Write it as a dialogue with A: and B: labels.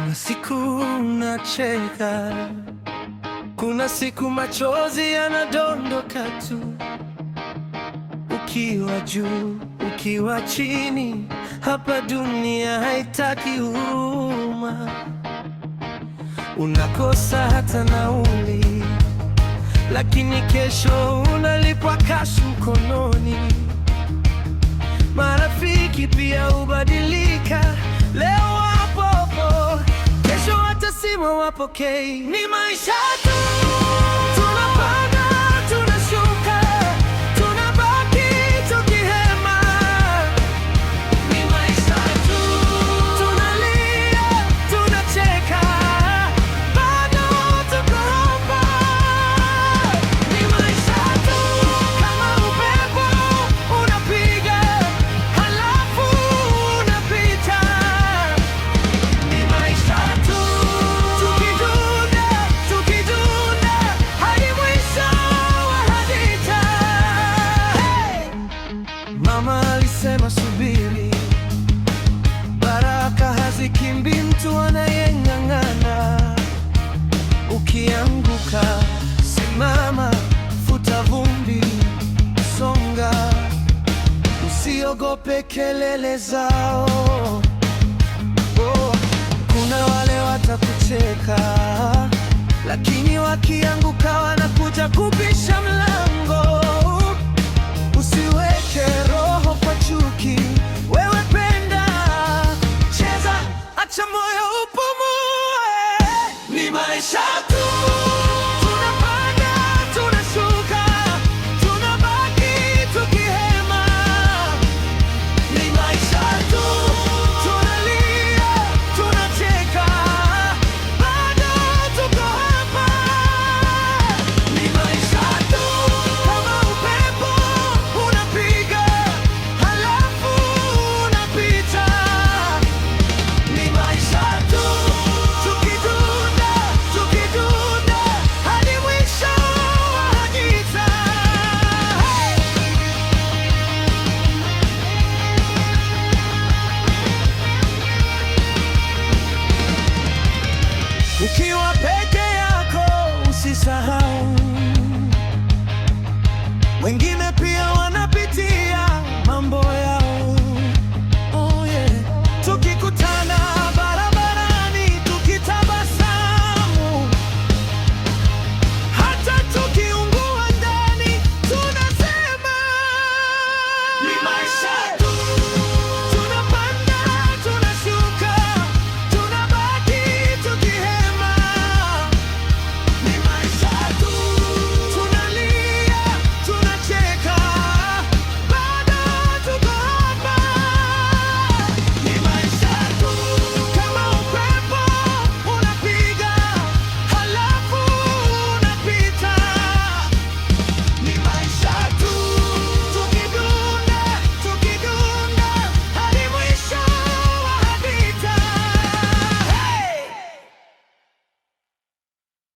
A: Kuna siku unacheka, kuna siku machozi yanadondoka tu. Ukiwa juu, ukiwa chini, hapa dunia haitaki huruma. Unakosa hata nauli, lakini kesho unalipwa cash mkononi. Marafiki pia hubadilika, leo wapo, kesho watasema wapokei. Ni maisha tu, tunapanda tunashuka, tunabaki tukihema. Ni maisha tu, tunalia tunacheka, bado tuko hapa. Ni maisha tu, kama upepo unapiga halafu unapita. Ni maisha tu, tukidunda hadi mwisho wa hadithi. Hey! Mama alisema subiri, baraka hazikimbi mtu anayeng'ang'ana. Ukianguka simama, futa vumbi, songa, usiogope kelele zao. Kuna wale watakucheka, lakini wakianguka wanakuja kubisha mlango. Usiweke roho kwa chuki, wewe penda, cheza, acha moyo upumue. Ni maisha tu, tunapanda tunashuka, tunabaki tukihema. Ni maisha tu, tunalia tunacheka, bado tuko hapa. Ni maisha tu, kama upepo unapiga halafu unapita. Ni maisha tu, tukidunda hadi mwisho wa hadithi. Ukiwa peke yako usisahau, wengine pia